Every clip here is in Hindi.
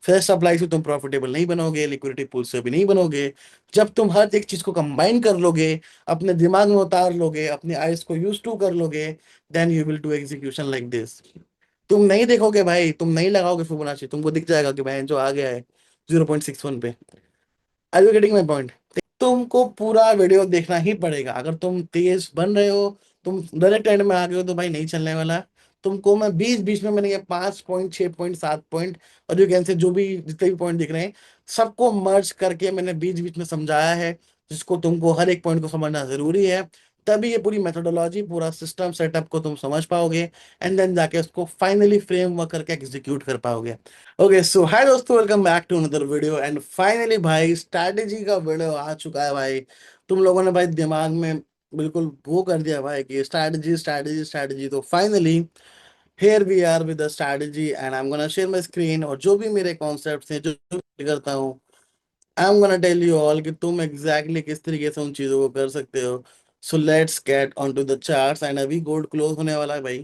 फ्रेश सप्लाई से तुम प्रॉफिटेबल नहीं बनोगे, लिक्विडिटी पूल से भी नहीं बनोगे। जब तुम हर एक चीज को कंबाइन कर लोगे, अपने दिमाग में उतार लोगे, अपने आइज को यूज टू कर लोगे, then you will do execution like this. तुम नहीं देखोगे भाई, तुम नहीं लगाओगे फिबोनाची, तुमको दिख जाएगा कि भाई जो आ गया है 0.61 पे। Are you getting my point? तुमको पूरा वीडियो देखना ही पड़ेगा। अगर तुम तेज बन रहे हो, तुम डायरेक्ट एंड में आ गए हो, तो भाई नहीं चलने वाला। तुमको मैं बीच बीच में मैंने ये 5 पॉइंट, 6 पॉइंट, 7 पॉइंट और यू कैन से जो भी जितने भी पॉइंट दिख रहे हैं, सबको मर्ज करके मैंने बीच बीच में समझाया है, जिसको तुमको हर एक पॉइंट को समझना जरूरी है। तभी ये पूरी मेथोडोलॉजी, पूरा सिस्टम सेटअप को तुम समझ पाओगे, एंड देन जाके उसको फाइनली फ्रेमवर्क करके एग्जीक्यूट कर पाओगे। ओके सो हाय दोस्तों, welcome back to another video. And finally भाई स्ट्रैटेजी का वीडियो आ चुका है भाई। तुम लोगों ने भाई दिमाग में बिल्कुल वो कर दिया भाई कि स्ट्रैटेजी स्ट्रैटेजी स्ट्रैटेजी। तो finally here we are with the strategy and I am gonna share my screen. और जो भी मेरे कॉन्सेप्ट्स हैं, जो जो मैं करता हूँ, I am gonna tell you all कि तुम एग्जैक्टली किस तरीके से उन चीजों को कर सकते हो। So let's get on to the charts. And अभी गोल्ड क्लोज होने वाला है भाई,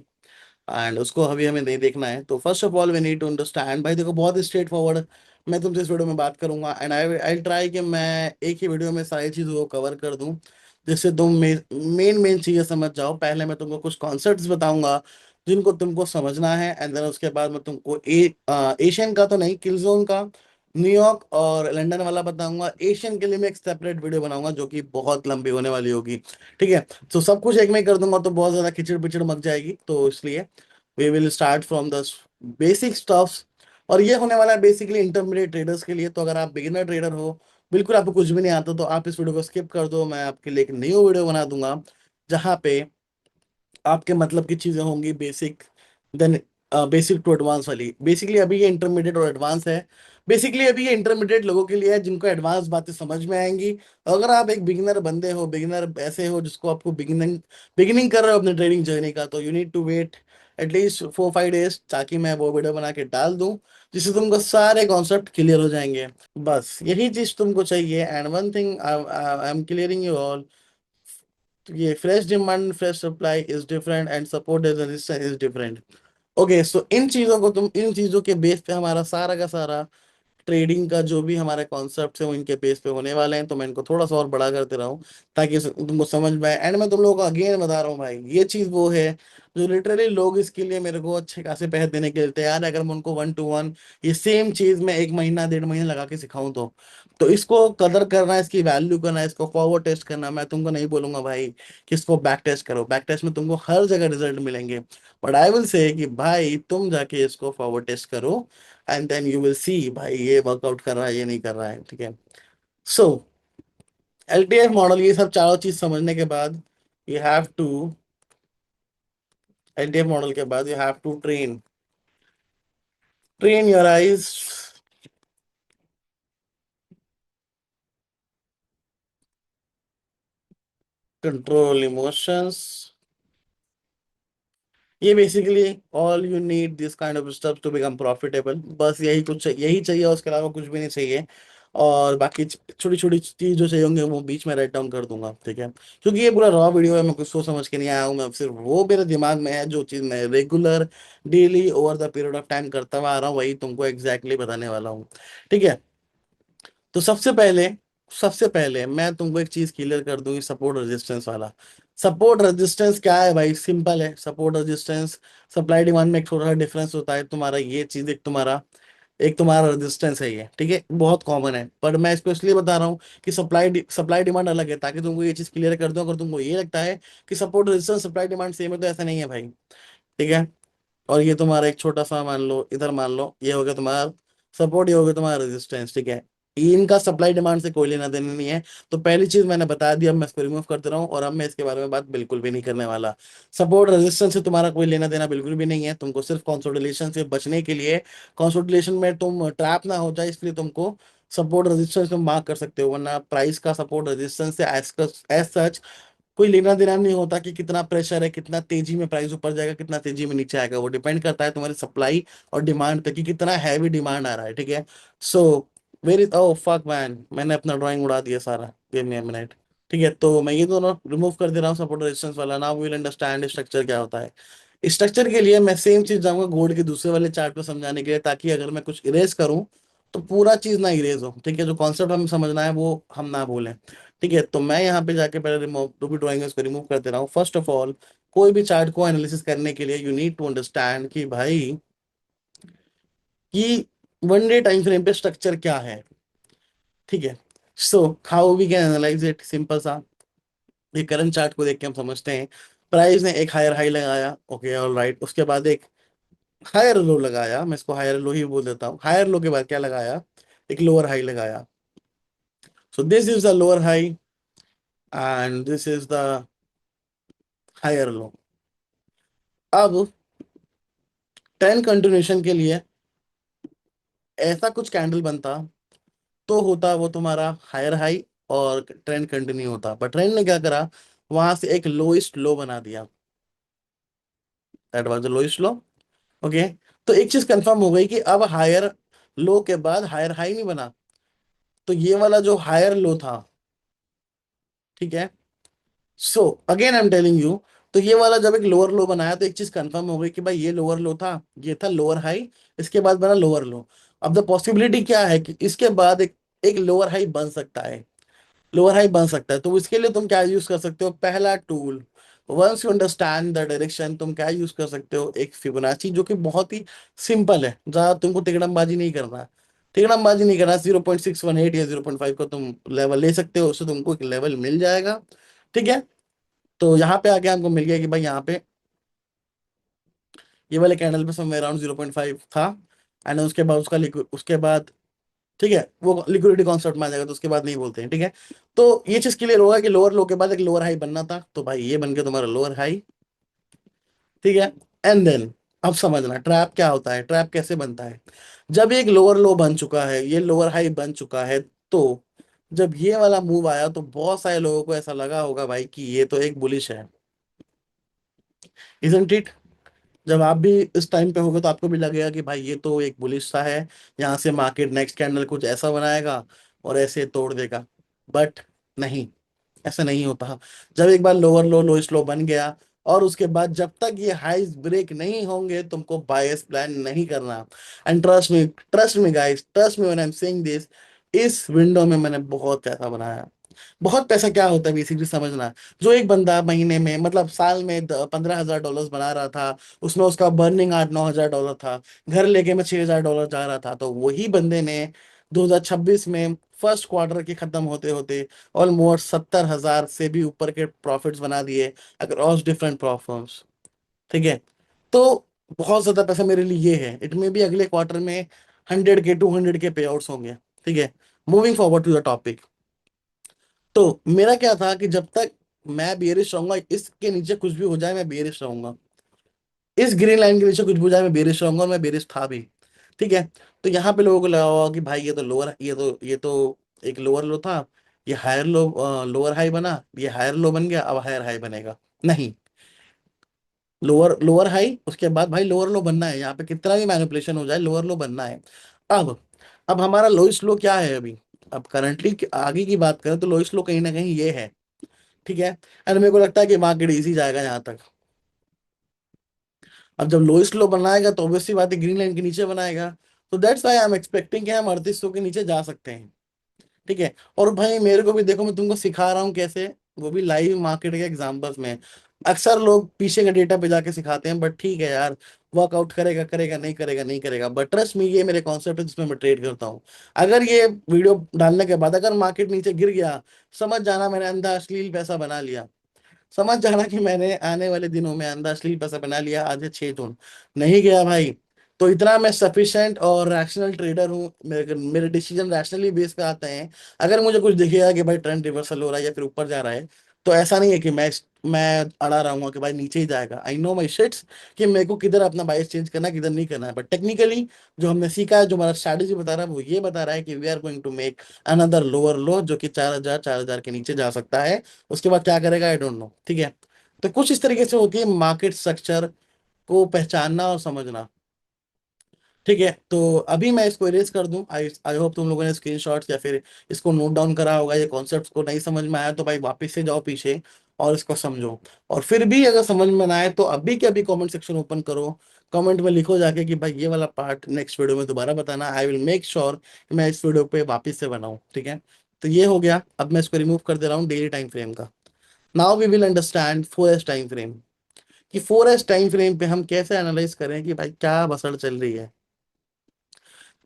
एंड उसको अभी हमें नहीं देखना है। तो first of all we need to understand भाई, देखो बहुत स्ट्रेट फॉरवर्ड मैं तुमसे इस वीडियो में बात करूंगा, एंड आई आई ट्राई कि मैं एक ही वीडियो में सारी चीज़ों को कवर कर दूं, जिससे तुम मेन मेन चीज़ें समझ जाओ। पहले मैं तुमको कुछ कॉन्सेप्ट्स बताऊंगा जिनको तुमको समझना है, एंड देन उसके बाद मैं तुमको एशियन का तो नहीं, किलजोन का, न्यूयॉर्क और लंदन वाला बताऊंगा। एशियन के लिए मैं एक सेपरेट वीडियो बनाऊंगा जो कि बहुत लंबी होने वाली होगी, ठीक है। तो सब कुछ एक में ही कर दूंगा तो बहुत ज्यादा खिचड़ पिचड़ मच जाएगी, तो इसलिए we will start from the basic stuffs. और ये होने वाला है बेसिकली इंटरमीडिएट ट्रेडर्स के लिए। तो अगर आप बिगिनर ट्रेडर हो, बिल्कुल आपको कुछ भी नहीं आता, तो आप इस वीडियो को स्किप कर दो। मैं आपके लिए एक न्यू वीडियो बना दूंगा जहाँ पे आपके मतलब की चीजें होंगी basic, then basic to advance वाली। बेसिकली अभी ये इंटरमीडिएट और एडवांस है। बेसिकली अभी ये इंटरमीडिएट लोगों के लिए है जिनको एडवांस बातें समझ में आएंगी। अगर आप एक बिगिनर बंदे हो, बिगिनर ऐसे हो जिसको आपको बिगिनिंग बिगिनिंग कर रहे हो अपने ट्रेडिंग जर्नी का, तो you need to wait at least 4-5 days, ताकि मैं वो वीडियो बना के डाल दूं, जिससे तुमको सारे कॉन्सेप्ट क्लियर हो जाएंगे। बस यही चीज तुमको चाहिए। And one thing I am clearing you all, ये fresh demand, fresh supply is different and support as resistance is different. Okay so इन चीजों को तुम, इन चीजों के बेस पे हमारा सारा का सारा ट्रेडिंग का जो भी हमारे कॉन्सेप्ट है वो इनके बेस पे होने वाले हैं। तो मैं इनको थोड़ा सा और बड़ा करते रहा हूँ ताकि तुमको समझ में आए। एंड मैं तुम लोगों को अगेन बता रहा हूँ भाई, ये चीज वो है जो लिटरली लोग इसके लिए मेरे को अच्छे खासे पैसे देने के लिए तैयार है, अगर मैं उनको 1 to 1 ये सेम चीज मैं 1 महीना 1.5 महीना लगा के सिखाऊं तो इसको कदर करना, इसकी वैल्यू करना, इसको फॉरवर्ड टेस्ट करना। मैं तुमको नहीं बोलूंगा भाई कि इसको बैक टेस्ट करो, बैक टेस्ट में तुमको हर जगह रिजल्ट मिलेंगे, बट आई विल से कि भाई तुम जाके इसको फॉरवर्ड टेस्ट करो, and then you will see भाई ये वर्कआउट कर रहा है, ये नहीं कर रहा है, ठीक है। सो एलटीएफ मॉडल, ये सब चारों चीज समझने के बाद you have to, LTF model के बाद you have to train your eyes, control emotions. ये basically all you need this kind of stuff to become profitable. बस यही कुछ, यही चाहिए, उसके अलावा कुछ भी नहीं चाहिए। और बाकी छोटी छोटी चीज जो चाहिए होंगे वो बीच में राइट डाउन कर दूंगा, ठीक है। क्योंकि ये पूरा रॉ वीडियो है, मैं कुछ सोच समझ के नहीं आया हूँ, मैं सिर्फ वो मेरे दिमाग में है जो चीज मैं regular daily over the period of time करता हुआ आ रहा हूँ, वही तुमको एग्जैक्टली बताने वाला हूँ, ठीक है। तो सबसे पहले मैं तुमको एक चीज क्लियर कर दूंगी, सपोर्ट रेजिस्टेंस वाला। सपोर्ट रेजिस्टेंस क्या है भाई? सिंपल है। सपोर्ट रेजिस्टेंस, सप्लाई डिमांड में एक थोड़ा सा डिफरेंस होता है। तुम्हारा ये चीज एक तुम्हारा रेजिस्टेंस है ये, ठीक है, बहुत कॉमन है। पर मैं इसको इसलिए बता रहा हूँ कि सप्लाई डिमांड अलग है, ताकि तुमको ये चीज क्लियर कर दूं। अगर तुमको ये लगता है कि support resistance supply demand same है, तो ऐसा नहीं है भाई, ठीक है। और ये तुम्हारा एक छोटा सा मान लो, इधर मान लो ये हो गया तुम्हारा सपोर्ट, ये हो गया तुम्हारा रेजिस्टेंस, ठीक है। इनका सप्लाई डिमांड से कोई लेना देना नहीं है। तो पहली चीज मैंने बता दी, अब मैं इसको रिमूव करते रहा हूँ, और अब मैं इसके बारे में बात बिल्कुल भी नहीं करने वाला। सपोर्ट रेजिस्टेंस से तुम्हारा कोई लेना देना बिल्कुल भी नहीं है। तुमको सिर्फ कंसोलिडेशन से बचने के लिए, कंसोलिडेशन में तुम ट्रैप ना हो जाए, इसलिए तुमको सपोर्ट रेजिस्टेंस में मार्क कर सकते हो, वरना प्राइस का सपोर्ट रेजिस्टेंस से एज सच कोई लेना देना नहीं होता कि कितना प्रेशर है, कितना तेजी में प्राइस ऊपर जाएगा, कितना तेजी में नीचे आएगा। वो डिपेंड करता है तुम्हारी सप्लाई और डिमांड पे कि कितना हैवी डिमांड आ रहा है, ठीक है। So very, oh fuck man, मैंने अपना ड्राइंग उड़ा दिया सारा, गिव मी अ मिनट, ठीक है। तो मैं ये दोनों रिमूव कर दे रहा हूँ, सपोर्ट रेजिस्टेंस वाला। Now we will understand structure क्या होता है। स्ट्रक्चर के लिए मैं सेम चीज जाऊंगा गोल्ड के दूसरे वाले चार्ट पे समझाने के लिए, ताकि अगर मैं कुछ इरेज करूं तो पूरा चीज ना इरेज हो, ठीक है, जो कॉन्सेप्ट हमें समझना है वो हम ना भूलें। ठीक है, तो मैं यहाँ पे जाके पहले रिमूव जो भी ड्राइंग है उसको रिमूव कर दे रहा हूँ। फर्स्ट ऑफ ऑल, कोई भी चार्ट को एनालिसिस करने के लिए यू नीड टू अंडरस्टैंड कि भाई कि वन डे टाइम फ्रेम पे स्ट्रक्चर क्या है। ठीक है, so how we can analyse it, simple सा, ये करंट चार्ट को देख के हम समझते हैं। प्राइस ने एक हायर हाई लगाया, ओके ऑल राइट, उसके बाद एक हायर लो लगाया, मैं इसको हायर लो ही बोल देता हूँ। हायर लो के बाद क्या लगाया, एक लोअर हाई लगाया। So this is the lower high and this is the higher low. अब ट्रेंड कंटिन्यूशन के लिए ऐसा कुछ कैंडल बनता तो होता वो तुम्हारा हायर हाई और ट्रेंड कंटिन्यू होता, पर ट्रेंड ने क्या करा, वहां से एक लोएस्ट लो बना दिया। That was the lowest low. Okay, तो एक चीज कंफर्म हो गई कि अब हायर लो के बाद हायर हाई नहीं बना, तो ये वाला जो हायर लो था, ठीक है, so again I am telling you, तो ये वाला जब एक लोअर लो बनाया तो एक चीज कंफर्म हो गई कि भाई ये लोअर लो था, ये था लोअर हाई, इसके बाद बना लोअर लो। अब द पॉसिबिलिटी क्या है कि इसके बाद एक लोअर हाई बन सकता है, लोअर हाई बन सकता है। तो इसके लिए तुम क्या यूज कर सकते हो, पहला tool, once you understand the direction, तुम क्या यूज कर सकते हो, एक फिबोनाची, जो कि बहुत ही सिंपल है, जहाँ तुमको तिकड़मबाजी नहीं करना। तिकड़मबाजी नहीं करना, 0.618 या 0.5 का तुम लेवल ले सकते हो, उससे तुमको एक लेवल मिल जाएगा। ठीक है, तो यहाँ पे आके हमको मिल गया कि भाई यहाँ पे ये वाले कैंडल पे समवेयर अराउंड 0.5 था, एंड उसके बाद उसका लिक्विड, उसके बाद, ठीक है, वो लिक्विडिटी कॉन्सेप्ट में आ जाएगा, तो उसके बाद नहीं बोलते हैं। ठीक है, तो ये चीज क्लियर होगा कि लोअर लो के बाद एक लोअर हाई बनना था, तो भाई ये बन गया तुम्हारा लोअर हाई। ठीक है, एंड देन अब समझना ट्रैप क्या होता है, ट्रैप कैसे बनता है। जब एक लोअर लो बन चुका है, ये लोअर हाई बन चुका है, तो जब ये वाला मूव आया तो बहुत सारे लोगों को ऐसा लगा होगा भाई कि ये तो एक बुलिश है, इजंट इट। जब आप भी इस टाइम पे होगे तो आपको भी लगेगा कि भाई ये तो एक बुलिश सा है, यहाँ से मार्केट नेक्स्ट कैंडल कुछ ऐसा बनाएगा और ऐसे तोड़ देगा। बट नहीं, ऐसा नहीं होता। जब एक बार लोअर लो लोएस्ट लो बन गया और उसके बाद जब तक ये हाइज ब्रेक नहीं होंगे तुमको बायस प्लान नहीं करना। And trust me guys, trust me when I am saying this, इस विंडो में मैंने बहुत पैसा बनाया। बहुत पैसा क्या होता है बेसिकली समझना, जो एक बंदा महीने में मतलब साल में 15,000 डॉलर बना रहा था, उसमें उसका बर्निंग 8-9 हजार डॉलर था, घर लेके में 6,000 डॉलर जा रहा था, तो वही बंदे ने 2026 में फर्स्ट क्वार्टर के खत्म होते होते ऑलमोस्ट 70,000 से भी ऊपर के प्रॉफिट्स बना दिए अक्रॉस डिफरेंट प्लेटफॉर्म्स। ठीक है, तो बहुत ज्यादा पैसा मेरे लिए ये है। इट में भी अगले क्वार्टर में 100 के 200 के पे आउट्स होंगे। ठीक है, moving forward to the topic, तो मेरा क्या था कि जब तक मैं बेरिश रहूंगा, इसके नीचे कुछ भी हो जाए मैं बेरिश रहूंगा, इस ग्रीन लाइन के नीचे कुछ भी हो जाए मैं बेरिश रहूंगा, और मैं बेरिश था भी। ठीक है, तो यहाँ पे लोगों को लगा होगा कि भाई ये तो लोअर, ये तो एक लोअर लो था, ये हायर लो, लोअर हाई बना, ये हायर लो बन गया, अब हायर हाई बनेगा। नहीं, लोअर लोअर हाई, उसके बाद भाई लोअर लो बनना है, यहाँ पे कितना भी मैनिपुलेशन हो जाए लोअर लो बनना है। अब अब हमारा लोइस्ट लो क्या है अभी, अब करंटली आगे की बात करें तो लोइस्ट लो कहीं ना कहीं ये है। ठीक है, एंड मेरे को लगता है कि मार्केट इजी जाएगा यहाँ तक। अब जब लोएस्ट लो बनाएगा तो ऑब्वियसली बात है ग्रीन लाइन के नीचे बनाएगा, तो that's why I am expecting कि हम 3800 के नीचे जा सकते हैं। ठीक है, और भाई मेरे को भी देखो, मैं तुमको सिखा रहा हूँ कैसे, वो भी लाइव मार्केट के एग्जांपल्स में। अक्सर लोग पीछे के डेटा पे जाके सिखाते हैं, बट ठीक है यार, वर्कआउट करेगा करेगा, नहीं करेगा नहीं करेगा, बट ट्रस्ट मी ये मेरे कॉन्सेप्ट है जिसमें मैं ट्रेड करता हूँ। अगर ये वीडियो डालने के बाद अगर मार्केट नीचे गिर गया, समझ जाना मैंने अंधा अश्लील पैसा बना लिया। समझ जाना कि मैंने आने वाले दिनों में अंदर असली पैसा बना लिया, आज है 6 जून, नहीं गया भाई। तो इतना मैं सफिशिएंट और रैशनल ट्रेडर हूँ, मेरे डिसीजन रैशनली बेस पे आते हैं। अगर मुझे कुछ दिखेगा कि भाई ट्रेंड रिवर्सल हो रहा है या फिर ऊपर जा रहा है, तो ऐसा नहीं है कि मैं अड़ा रहूंगा कि भाई नीचे ही जाएगा। आई नो माई शिट्स कि मेरे को किधर अपना बाइस चेंज करना है, किधर नहीं करना है, बट टेक्निकली जो हमने सीखा है, जो हमारा स्ट्रैटेजी बता रहा है, वो ये बता रहा है कि we are going to make another lower low, जो कि 4,000 के नीचे जा सकता है। उसके बाद क्या करेगा आई डोंट नो। ठीक है, तो कुछ इस तरीके से होती है मार्केट स्ट्रक्चर को पहचानना और समझना। ठीक है, तो अभी मैं इसको इरेज कर दूं। आई आई होप तुम लोगों ने स्क्रीनशॉट्स या फिर इसको नोट डाउन करा होगा। ये कॉन्सेप्ट्स को नहीं समझ में आया तो भाई वापस से जाओ पीछे और इसको समझो, और फिर भी अगर समझ में ना आए तो अभी के अभी कमेंट सेक्शन ओपन करो, कमेंट में लिखो जाके कि भाई ये वाला पार्ट नेक्स्ट वीडियो में दोबारा बताना, आई विल मेक श्योर कि मैं इस वीडियो पे वापस से बनाऊं, ठीक है। तो ये हो गया, अब मैं इसको रिमूव कर दे रहा हूँ डेली टाइम फ्रेम का। Now we will understand 4S time frame, कि 4S टाइम फ्रेम पे हम कैसे एनालाइज करें कि भाई क्या बसड़ चल रही है।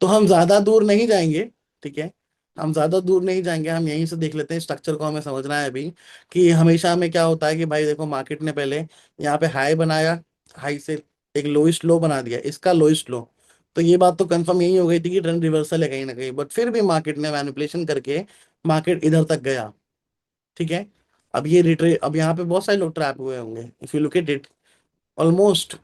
तो हम ज्यादा दूर नहीं जाएंगे, ठीक है, हम ज्यादा दूर नहीं जाएंगे, हम यहीं से देख लेते हैं स्ट्रक्चर को, हमें समझना है अभी कि हमेशा हमें क्या होता है कि भाई देखो मार्केट ने पहले यहाँ पे हाई बनाया, हाई से एक लोइस्ट लो बना दिया, इसका लोइस्ट लो। तो ये बात तो कंफर्म यही हो गई थी कि ट्रेंड रिवर्सल है कहीं ना कहीं, बट फिर भी मार्केट ने मैनिपुलेशन करके मार्केट इधर तक गया, ठीक है। अब ये रिट्रे अब यहाँ पे बहुत सारे लोग ट्रैप हुए होंगे, if you look at it, almost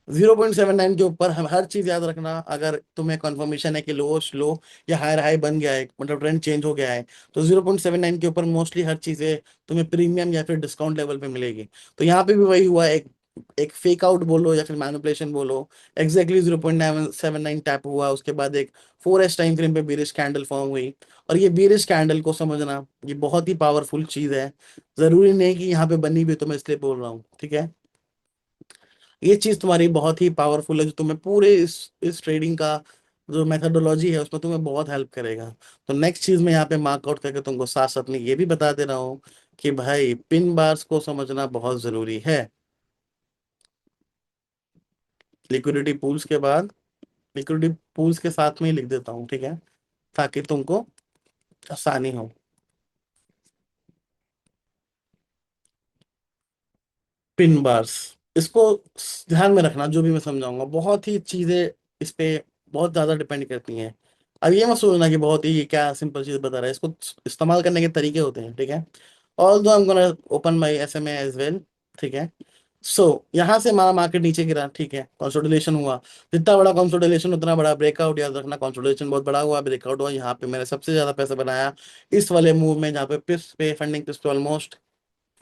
0.79 के ऊपर। हम हर चीज याद रखना, अगर तुम्हें कंफर्मेशन है कि लो लो या हायर हाई बन गया है, मतलब ट्रेंड चेंज हो गया है, तो 0.79 के ऊपर मोस्टली हर चीजें तुम्हें प्रीमियम या फिर डिस्काउंट लेवल पे मिलेगी। तो यहाँ पे भी वही हुआ, एक एक फेक आउट बोलो या फिर मैनिपुलेशन बोलो, एग्जैक्टली 0.79 टैप हुआ, उसके बाद एक 4S टाइम फ्रेम पे बीरिश कैंडल फॉर्म हुई। और ये बीरिश कैंडल को समझना, ये बहुत ही पावरफुल चीज है। जरूरी नहीं कि यहाँ पे बनी भी, तो मैं इसलिए बोल रहा हूँ, ठीक है। ये चीज तुम्हारी बहुत ही पावरफुल है, जो तुम्हें पूरे इस ट्रेडिंग का जो मेथडोलॉजी है उसमें तुम्हें बहुत हेल्प करेगा। तो नेक्स्ट चीज मैं यहाँ पे मार्क आउट करके तुमको साथ साथ में ये भी बता दे रहा हूँ कि भाई पिन बार्स को समझना बहुत जरूरी है। लिक्विडिटी पूल्स के बाद, लिक्विडिटी पूल्स के साथ में ही लिख देता हूँ, ठीक है, ताकि तुमको आसानी हो। पिन बार्स, इसको ध्यान में रखना, जो भी मैं समझाऊंगा बहुत ही चीजें इस पे बहुत ज्यादा डिपेंड करती हैं। अब ये मत सोचना कि बहुत ही क्या सिंपल चीज बता रहा है, इसको इस्तेमाल करने के तरीके होते हैं, ठीक है। Although I am gonna open my SMA as well, ठीक है। सो यहाँ से हमारा मार्केट नीचे गिरा, ठीक है, कंसोलिडेशन हुआ। जितना बड़ा कंसोलिडेशन उतना बड़ा ब्रेकआउट, याद रखना कंसोलिडेशन बहुत बड़ा हुआ, ब्रेकआउट हुआ। यहाँ पे मैंने सबसे ज्यादा पैसा बनाया इस वाले मूव में, जहाँ पे पिप्स पे फंडिंग पिप्स पे ऑलमोस्ट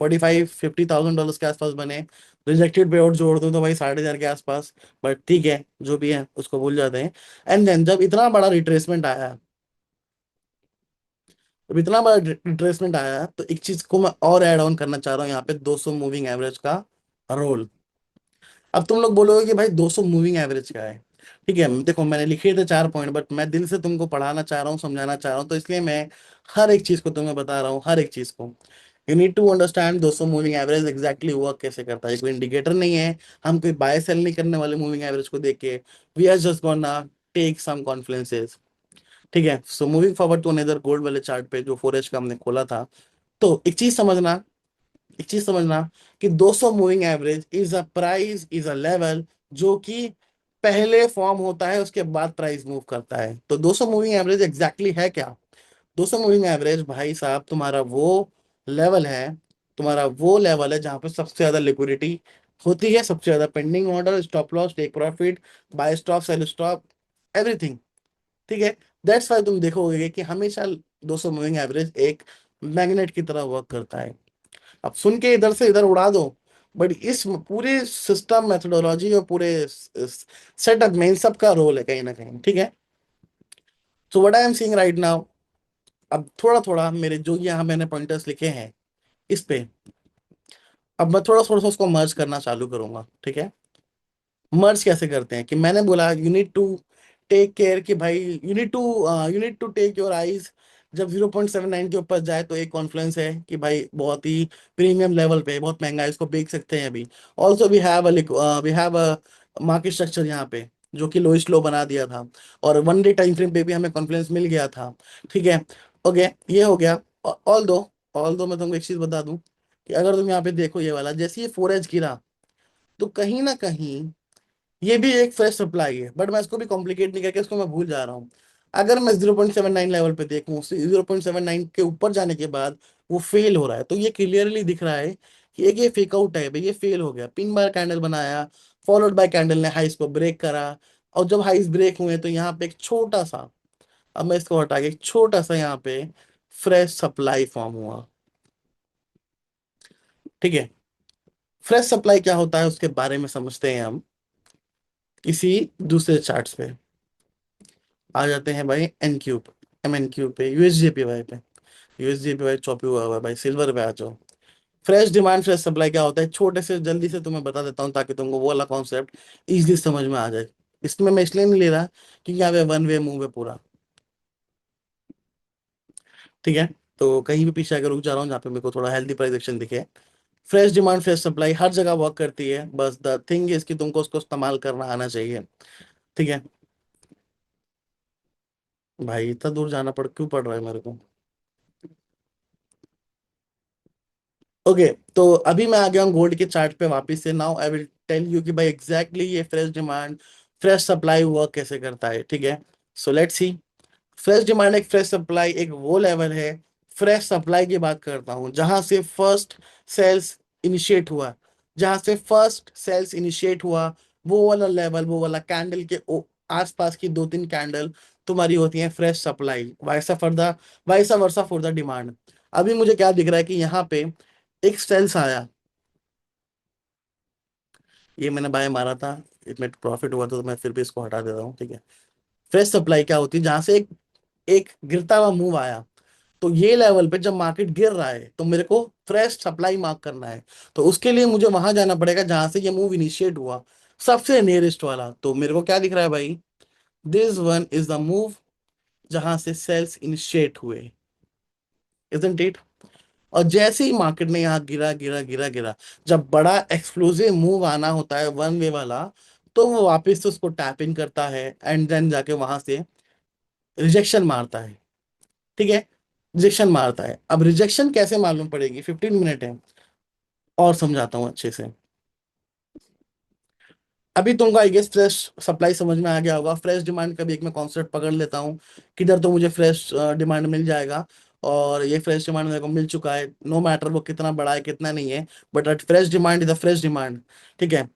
45-50 थाउजेंड डॉलर के आसपास बने। रिजेक्टेड पे और जोड़ दूं तो भाई 4,500 के आसपास, बट ठीक है, जो भी है उसको भूल जाते हैं। एंड देन जब इतना बड़ा रिट्रेसमेंट आया, जब इतना बड़ा रिट्रेसमेंट आया, तो एक चीज को मैं और ऐड ऑन करना चाह रहा हूँ यहाँ पे, 200 मूविंग एवरेज का रोल। अब तुम लोग बोलोगे कि भाई 200 मूविंग एवरेज क्या है, ठीक है। देखो मैंने लिखे थे 4 पॉइंट, बट मैं दिल से तुमको पढ़ाना चाह रहा हूँ, समझाना चाह रहा हूँ, तो इसलिए मैं हर एक चीज को तुम्हें बता रहा हूँ, हर एक चीज को। You need to understand 200 moving average exactly work कैसे करता है। ये कोई इंडिकेटर नहीं है, हम कोई बाय सेल नहीं करने वाले मूविंग एवरेज को देख के। We are just gonna take some confluences, ठीक है। So moving forward to another gold वाले चार्ट पे जो 4H का हमने खोला था, तो एक चीज समझना, एक चीज समझना कि 200 moving average is a price, is a level, जो कि पहले फॉर्म होता है, उसके बाद प्राइस मूव करता है। तो 200 मूविंग एवरेज एग्जैक्टली है क्या? 200 मूविंग एवरेज भाई साहब तुम्हारा वो लेवल है, तुम्हारा वो लेवल है जहां पे सबसे ज्यादा लिक्विडिटी होती है, सबसे ज्यादा pending order, stop loss, take profit, buy stop, sell stop, everything, ठीक है। दैट्स वाई तुम देखोगे कि हमेशा 200 मूविंग एवरेज एक मैग्नेट की तरह वर्क करता है। अब सुन के इधर से इधर उड़ा दो, बट इस पूरे सिस्टम मेथोडोलॉजी और पूरे सेटअप में इन सब का रोल है कहीं ना कहीं, ठीक है। So what I am seeing right now, अब थोड़ा थोड़ा मेरे जो यहाँ मैंने पॉइंटर्स लिखे हैं इस पे, अब मैं थोड़ा थोड़ा सा उसको मर्ज करना चालू करूंगा, ठीक है। मर्ज कैसे करते हैं कि मैंने बोला you need to take care कि भाई you need to take your eyes. जब 0.79 के ऊपर जाए तो एक कॉन्फ्लुएंस है कि भाई बहुत ही प्रीमियम लेवल पे बहुत महंगा है, इसको बेच सकते हैं अभी। Also we have a market structure यहाँ पे, जो कि लोएस्ट लो बना दिया था, और 1 डे टाइम फ्रेम पे भी हमें कॉन्फ्लुएंस मिल गया था, ठीक है। ओके, ये हो गया। ऑल दो मैं तुमको एक चीज बता दूं कि अगर तुम यहाँ पे देखो ये वाला, जैसे ये 4H गिरा, तो कहीं ना कहीं ये भी एक फ्रेश सप्लाई है, बट मैं इसको भी कॉम्प्लिकेट नहीं करके इसको मैं भूल जा रहा हूँ। अगर मैं 0.79 लेवल पे देखूं, 0.79 के ऊपर जाने के बाद वो फेल हो रहा है, तो ये क्लियरली दिख रहा है कि एक ये फेक आउट है भाई, ये फेल हो गया। पिन बार कैंडल बनाया, फॉलोड बाय कैंडल ने हाइस को ब्रेक करा, और जब हाइस ब्रेक हुए तो यहाँ पे एक छोटा सा, अब मैं इसको हटा के एक छोटा सा यहाँ पे फ्रेश सप्लाई फॉर्म हुआ, ठीक है। फ्रेश सप्लाई क्या होता है उसके बारे में समझते हैं हम किसी दूसरे चार्ट्स पे। आ जाते हैं भाई N क्यूब, MN क्यूब पे, USJPY पे। USJPY चॉपी हुआ हुआ है भाई, सिल्वर पे आ जाओ। फ्रेश डिमांड फ्रेश सप्लाई क्या होता है, छोटे से जल्दी से तुम्हें बता देता हूँ ताकि तुमको वो वाला कॉन्सेप्ट इजीली समझ में आ जाए। इसमें मैं इसलिए नहीं ले रहा क्योंकि यहाँ पे वन वे मूव है पूरा। ठीक है, तो कहीं भी पीछे अगर रुक जा रहा हूँ जहाँ पे मेरे को थोड़ा हेल्दी प्रोजेक्शन दिखे। फ्रेश डिमांड फ्रेश सप्लाई हर जगह वर्क करती है, बस द थिंग इज कि तुमको उसको इस्तेमाल करना आना चाहिए। ठीक है भाई, इतना दूर जाना क्यों पड़ रहा है मेरे को। ओके, तो अभी मैं आ गया हूँ गोल्ड के चार्ट पे वापस से। Now I will tell you कि भाई एग्जैक्टली ये fresh demand fresh supply work कैसे करता है। ठीक है, so let's see. Fresh demand एक फ्रेश सप्लाई एक वो लेवल है, फ्रेश सप्लाई की बात करता हूँ जहां से फर्स्ट सेल्स इनिशिएट हुआ। जहां से फर्स्ट सेल्स इनिशिएट हुआ, वो वाला लेवल, वो वाला कैंडल के आसपास की दो तीन कैंडल तुम्हारी होती है fresh supply. वाइसा versa for the demand. अभी मुझे क्या दिख रहा है कि यहाँ पे एक सेल्स आया, ये मैंने बाय मारा था, इसमें प्रॉफिट हुआ था तो मैं फिर भी इसको हटा देता हूँ। ठीक है, फ्रेश सप्लाई क्या होती है, जहां से एक एक गिरता हुआ मूव आया। तो ये लेवल पे जब मार्केट गिर रहा है तो मेरे को फ्रेश सप्लाई मार्क करना है। तो उसके लिए मुझे वहां जाना पड़ेगा जहां से ये मूव इनिशिएट हुआ, सबसे नियरेस्ट वाला। तो मेरे को क्या दिख रहा है भाई, this one is the move जहां से सेल्स इनिशिएट हुए, इजंट इट। और जैसे ही मार्केट ने यहाँ गिरा गिरा गिरा गिरा, जब बड़ा एक्सप्लोसिव मूव आना होता है वन वे वाला, तो वो वापस से उसको टैप इन करता है एंड देन जाके वहां से रिजेक्शन मारता है। ठीक है, रिजेक्शन मारता है। अब रिजेक्शन कैसे मालूम पड़ेगी, 15 मिनट है और समझाता हूँ अच्छे से। अभी तुमको आई गेस फ्रेश सप्लाई समझ में आ गया होगा। फ्रेश डिमांड का भी एक मैं कॉन्सेप्ट पकड़ लेता हूँ, किधर तो मुझे फ्रेश डिमांड मिल जाएगा। और ये फ्रेश डिमांड मेरे को मिल चुका है, नो मैटर वो कितना बड़ा है कितना नहीं है, but fresh demand is the fresh demand. ठीक है,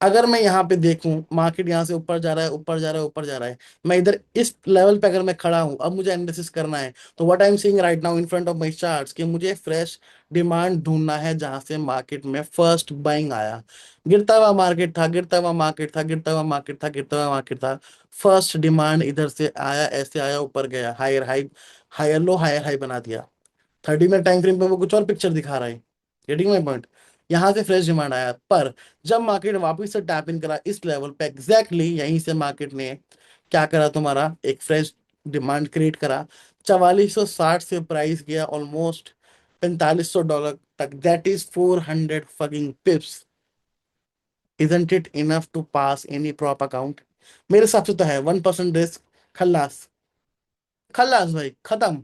अगर मैं यहाँ पे देखूं मार्केट यहाँ से ऊपर जा रहा है ऊपर जा रहा है ऊपर जा रहा है, मैं इधर इस लेवल पे अगर मैं खड़ा हूं, अब मुझे एनालिसिस करना है। तो what I am seeing right now in front of my charts कि मुझे फ्रेश डिमांड ढूंढना है जहां से मार्केट में फर्स्ट बाइंग आया। गिरता हुआ मार्केट था, गिरता हुआ मार्केट था, गिरता हुआ मार्केट था, गिरता हुआ मार्केट था। फर्स्ट डिमांड इधर से आया, ऐसे आया, ऊपर गया, higher high, higher low, higher high बना दिया। 30 मिनट टाइम फ्रेम पे वो कुछ और पिक्चर दिखा रहा है। Getting my point. यहाँ से फ्रेश डिमांड आया, पर जब मार्केट वापस से टैप इन करा इस लेवल पे एग्जैक्टली यहीं से मार्केट ने क्या करा, तुम्हारा एक फ्रेश डिमांड क्रिएट करा। 4460 से प्राइस गया ऑलमोस्ट $4500 तक, that is 400 fucking pips. Isn't it enough to pass any prop account? मेरे हिसाब से तो है। 1% रिस्क, खल्लास, खल्लास भाई, खत्म।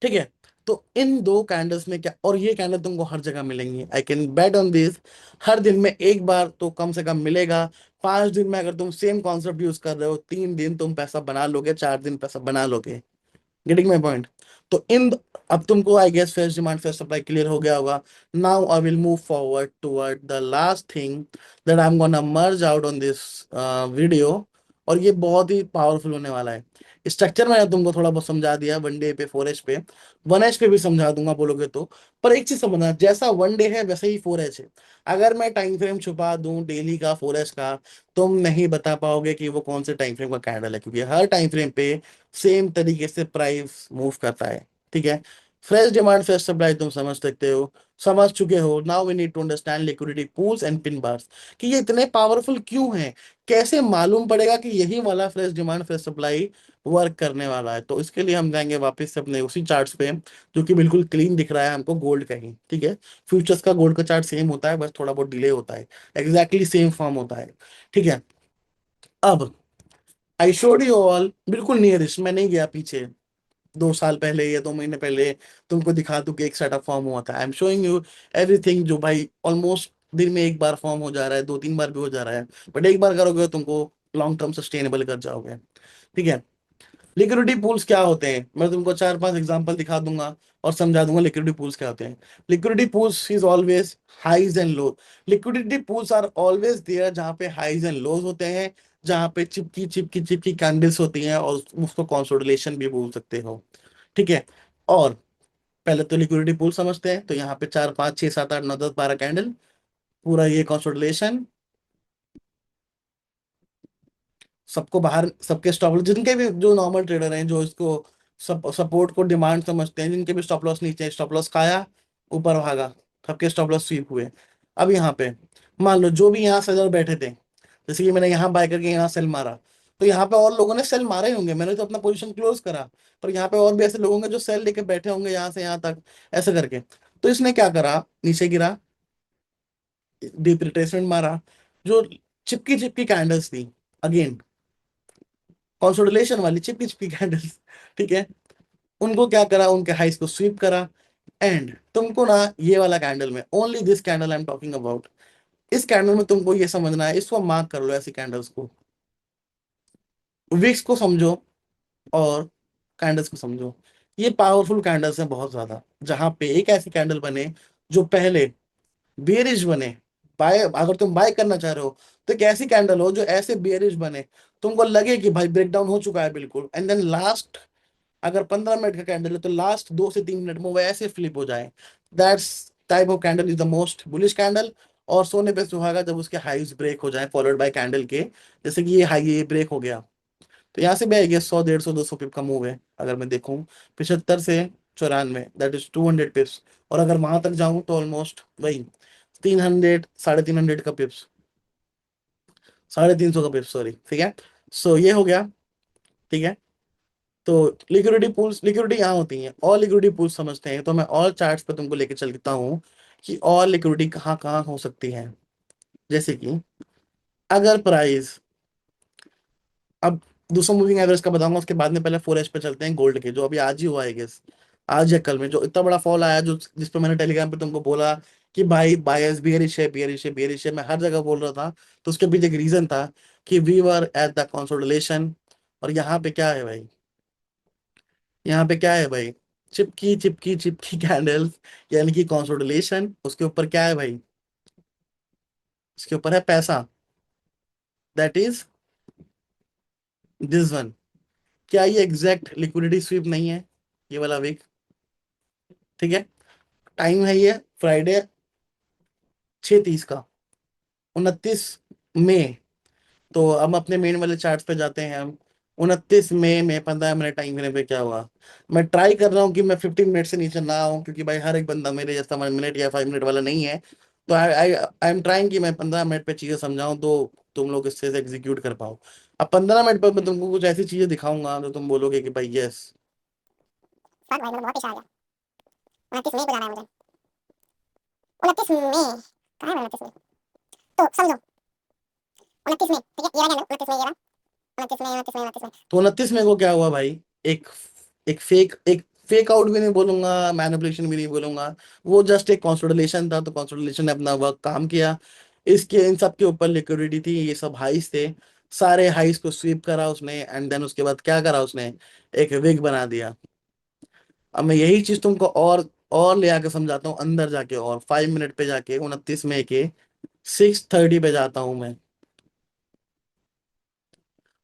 ठीक है, तो इन दो कैंडल्स में क्या, और ये कैंडल तुमको हर जगह मिलेंगी, I can bet on this. हर दिन में एक बार तो कम से कम मिलेगा। 5 दिन में अगर तुम सेम कॉन्सेप्ट यूज कर रहे हो, 3 दिन तुम पैसा बना लोगे, 4 दिन पैसा बना लोगे। Getting my point. तो इन, अब तुमको I guess face demand face supply clear हो गया होगा। Now I will move forward toward the last thing that I am gonna merge out on this video. और ये बहुत ही पावरफुल होने वाला है। स्ट्रक्चर मैंने तुमको थोड़ा बहुत समझा दिया, 1 डे पे, 4H पे, 1H पे भी समझा दूंगा बोलोगे तो। पर एक चीज समझना, जैसा 1 डे है वैसे ही 4H है। अगर मैं टाइम फ्रेम छुपा दूं डेली का 4H का, तुम नहीं बता पाओगे कि वो कौन से टाइम फ्रेम का कैंडल है, क्योंकि हर टाइम फ्रेम पे सेम तरीके से प्राइस मूव करता है। ठीक है, फ्रेश डिमांड फ्रेश सप्लाई तुम समझ सकते हो, समझ चुके हो। Now we need to understand liquidity pools and pin bars, कि ये इतने पावरफुल क्यों हैं। कैसे मालूम पड़ेगा कि यही वाला fresh demand fresh supply work करने वाला है। तो इसके लिए हम जाएंगे वापस से अपने उसी चार्ट्स पे, जो कि बिल्कुल क्लीन दिख रहा है हमको गोल्ड का ही। ठीक है, फ्यूचर्स का गोल्ड का चार्ट सेम होता है, बस थोड़ा बहुत डिले होता है, एग्जैक्टली सेम फॉर्म होता है। ठीक है, अब आई शोड यू ऑल, बिल्कुल नियरेस्ट, मैं नहीं गया पीछे 2 साल पहले या 2 महीने पहले तुमको दिखा दूं कि एक सेटअप फॉर्म हुआ था। I am showing you everything, जो भाई ऑलमोस्ट दिन में एक बार फॉर्म हो जा रहा है, 2-3 बार भी हो जा रहा है, बट एक बार करोगे तो तुमको लॉन्ग टर्म सस्टेनेबल कर जाओगे। ठीक है, लिक्विडिटी पूल्स क्या होते हैं, मैं तुमको 4-5 एग्जांपल दिखा दूंगा और समझा दूंगा लिक्विडिटी पूल्स क्या होते हैं। Liquidity pools is always highs and low. Liquidity pools are always there जहां पे हाइज एंड लोज होते हैं, जहां पे चिपकी चिपकी चिपकी कैंडल्स होती हैं, और उसको कंसोलिडेशन भी बोल सकते हो। ठीक है, और पहले तो लिक्विडिटी पूल समझते हैं। तो यहाँ पे 4, 5, 6, 7, 8, 9, 10, 12 कैंडल, पूरा ये कंसोलिडेशन, सबको बाहर, सबके स्टॉप, जिनके भी जो नॉर्मल ट्रेडर हैं जो इसको सपोर्ट को डिमांड समझते हैं, जिनके भी स्टॉप लॉस नीचे, स्टॉप लॉस खाया, ऊपर भागा, सबके स्टॉप लॉस स्वीप हुए। अब यहाँ पे मान लो जो भी यहाँ सेलर बैठे थे, जैसे कि मैंने यहाँ बाय करके यहाँ सेल मारा, तो यहाँ पे और लोगों ने सेल मारे ही होंगे, मैंने तो अपना पोजीशन क्लोज करा, पर यहाँ पे और भी ऐसे लोग होंगे जो सेल लेके बैठे होंगे यहाँ से यहाँ तक, ऐसे करके। तो इसने क्या करा, नीचे गिरा, डीप रिट्रेसमेंट मारा, जो चिपकी चिपकी कैंडल्स थी, अगेन कंसोलिडेशन वाली चिपकी चिपकी कैंडल्स, ठीक है, उनको क्या करा, उनके हाइस को स्वीप करा। एंड तुमको ना ये वाला कैंडल में, only this candle I am talking about, इस कैंडल में तुमको ये समझना है, इसको मार्क कर लो, ऐसी कैंडल्स को, विक्स को समझो और कैंडल्स को समझो। ये पावरफुल कैंडल्स हैं बहुत ज्यादा, जहां पे एक ऐसी कैंडल बने जो पहले बेरिश बने, बाय अगर तुम बाय करना चाह रहे हो तो एक ऐसी कैंडल हो जो ऐसे बेरिश बने, तुमको लगे कि भाई ब्रेकडाउन हो चुका है बिल्कुल, एंड देन लास्ट, अगर 15 मिनट का कैंडल है तो लास्ट 2 से 3 मिनट में वो ऐसे फ्लिप हो जाए, that's type of candle is the most bullish candle. और सोने पे सुहागा जब उसके हाईज ब्रेक हो जाए फॉलोड बाय कैंडल के, जैसे कि ये हाई ये ब्रेक हो गया, तो यहाँ से भी आई गेस 100, 150, 200 पिप का मूव है अगर मैं देखूं, 75 से 94, दैट इज 200 पिप्स। और अगर वहां तक जाऊं तो ऑलमोस्ट वही 300, 350 का पिप्स, 350 का पिप्स, सॉरी, ठीक है। सो ये हो गया, ठीक है। तो लिक्विडिटी पूल्स, लिक्विडिटी यहाँ होती है, और लिक्विडिटी पूल्स समझते हैं, तो मैं और चार्ट्स पे तुमको लेके चलता हूँ कि और लिक्विडिटी कहाँ कहाँ हो सकती है। जैसे कि अगर प्राइस, अब 200 मूविंग एवरेज का बताऊंगा, उसके बाद में पहले 4H पे चलते हैं, गोल्ड के, जो अभी आज ही हुआ है गेस, आज या कल में जो इतना बड़ा फॉल आया, जो जिस पे मैंने टेलीग्राम पे तुमको बोला कि भाई बायर्स बियरिश है, बियरिश है, बियरिश है, मैं हर जगह बोल रहा था, तो उसके पीछे एक रीजन था कि we were at the consolidation. और यहाँ पे क्या है भाई, यहाँ पे क्या है भाई, चिपकी चिपकी चिपकी कैंडल्स, यानी कि कंसोलिडेशन, उसके ऊपर क्या है भाई, उसके ऊपर है पैसा, दैट इज दिस वन। क्या ये एग्जैक्ट लिक्विडिटी स्वीप नहीं है, ये वाला वीक, ठीक है। टाइम है ये फ्राइडे 6:30 का, 29 मई। तो हम अपने मेन वाले चार्ट्स पे जाते हैं हम। 29 मई में 15 मिनट टाइम फ्रेम पे क्या हुआ, मैं ट्राई कर रहा हूँ कि मैं 15 मिनट से नीचे ना आऊँ, क्योंकि भाई हर एक बंदा मेरे जैसा 1 मिनट या 5 मिनट वाला नहीं है। तो आई आई आई एम ट्राइंग कि मैं 15 मिनट पे चीजें समझाऊं, तो तुम लोग इससे एग्जीक्यूट कर पाओ। अब 15 मिनट पर मैं तुमको कुछ ऐसी चीजें दिखाऊंगा तो तुम बोलोगे कि भाई यस। भाई मतलब बहुत पीछे आ गया। 29 मई को जाना है मुझे। 29 मई कहाँ है 29 मई? तो समझो 29 मई, ठीक है, ये रहा कैंडल 29 मई, ये रहा 29 मई, 29 मई, 29 मई। तो 29 मई को क्या हुआ भाई, एक एक फेक आउट भी नहीं बोलूंगा, मैनिपुलेशन भी नहीं बोलूंगा, वो जस्ट एक कंसोलिडेशन था, तो कंसोलिडेशन ने अपना वर्क काम किया। इसके इन सब के ऊपर लिक्विडिटी थी, ये सब हाइस थे, सारे हाइस को स्वीप करा उसने, एंड देन उसके बाद क्या करा उसने, एक विग बना दिया। अब मैं यही चीज तुमको और ले आके समझाता हूँ, अंदर जाके, और 5 मिनट पे जाके 29 मई के 6:30 पे जाता हूँ मैं।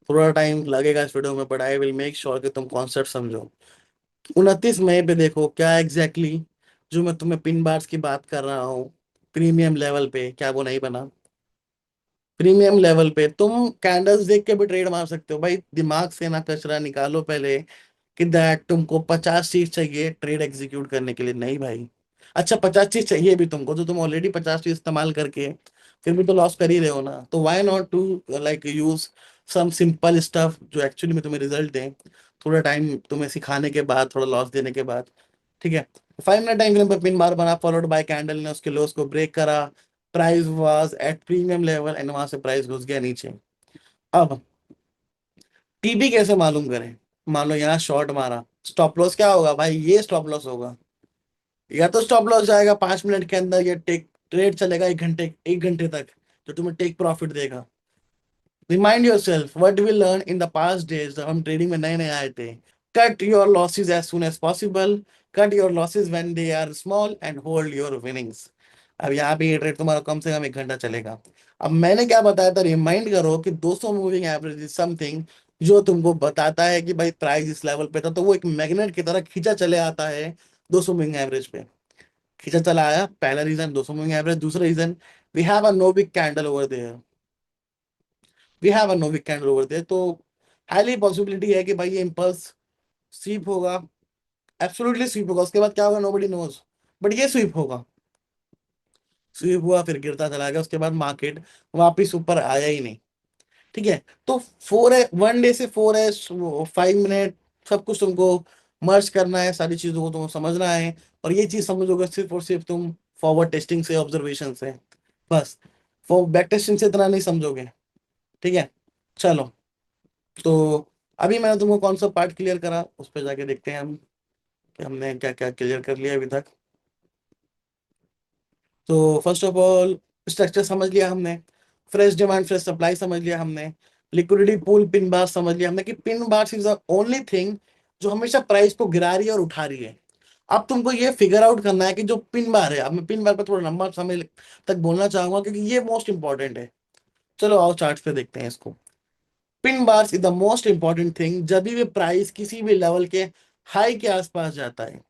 थोड़ा टाइम लगेगा इस वीडियो में, but I will make sure कि तुम कॉन्सेप्ट समझो। 29 मई पे देखो क्या एग्जैक्टली exactly, जो मैं तुम्हें पिन बार्स की बात कर रहा हूँ, प्रीमियम लेवल पे क्या वो नहीं बना। प्रीमियम लेवल पे तुम कैंडल्स देख के भी ट्रेड मार सकते हो भाई, दिमाग से ना कचरा निकालो पहले, कि दैट तुमको 50 चीज चाहिए ट्रेड एग्जीक्यूट करने के लिए, नहीं भाई। अच्छा 50 चीज चाहिए भी तुमको, तो तुम ऑलरेडी 50 चीज इस्तेमाल करके फिर भी तो लॉस कर ही रहे हो ना, तो why not to like use some simple stuff जो एक्चुअली में तुम्हें रिजल्ट दें, थोड़ा टाइम तुम्हें सिखाने के बाद, थोड़ा लॉस देने के बाद, ठीक है। 5 मिनट टाइम फ्रेम पर पिन बार बना, फॉलोड बाय कैंडल ने उसके लोस को ब्रेक करा, price was at premium level, and वहां से प्राइस घुस गया नीचे। अब टीपी कैसे मालूम करें, मान लो यहाँ शॉर्ट मारा, स्टॉप लॉस क्या होगा भाई, ये स्टॉप लॉस होगा, या तो स्टॉप लॉस जाएगा 5 मिनट के अंदर, या टेक ट्रेड चलेगा 1 घंटे तक, जो तुम्हें टेक प्रॉफिट देगा। Remind yourself what we learn in the past days, जब हम ट्रेडिंग में नए नए आए थे, cut your losses as soon as possible, cut your losses when they are small and hold your winnings. अब यहाँ पे ये ट्रेड तुम्हारा कम से कम 1 घंटा चलेगा। अब मैंने क्या बताया था, रिमाइंड करो कि 200 मूविंग एवरेज इज समथिंग जो तुमको बताता है कि भाई प्राइस इस लेवल पे था, तो वो एक मैग्नेट की तरह खींचा चले आता है 200 मूविंग एवरेज पे, खींचा चला आया, पहला रीजन 200 मूविंग एवरेज। दूसरा reason, we have a no big candle over there, we have a no big candle over there, तो हाईली पॉसिबिलिटी है कि भाई ये इम्पल्स स्वीप होगा, एब्सोल्युटली स्वीप होगा, उसके बाद क्या होगा नोबडी नोज। बट ये स्वीप होगा, स्वीप हुआ फिर गिरता चला गया, उसके बाद मार्केट वापिस ऊपर आया ही नहीं। ठीक है, तो 1 डे से 4 एस 5 मिनट सब कुछ तुमको मर्ज करना है, सारी चीजों को तुमको समझना है। और ये चीज समझोगे सिर्फ और सिर्फ तुम फॉरवर्ड टेस्टिंग से, ऑब्जर्वेशन से, बस। फॉर बैक टेस्टिंग से इतना नहीं समझोगे। ठीक है, चलो। तो अभी मैंने तुमको कौन सा पार्ट क्लियर करा, उस पर जाके देखते हैं हम कि हमने क्या क्या क्लियर कर लिया अभी तक। तो फर्स्ट ऑफ ऑल, स्ट्रक्चर समझ लिया हमने, फ्रेश डिमांड फ्रेश सप्लाई समझ लिया हमने, लिक्विडिटी पूल पिन बार समझ लिया हमने कि pin bar is the only thing जो हमेशा प्राइस को गिरा रही है और उठा रही है। अब तुमको ये फिगर आउट करना है कि जो पिन बार है, अब मैं पिन बार पर थोड़ा लंबा समय तक बोलना चाहूंगा क्योंकि ये मोस्ट इंपॉर्टेंट है। चलो आओ चार्ट पे देखते हैं इसको। Pin bars is the most important thing, जब भी प्राइस किसी भी लेवल के हाई के आसपास जाता है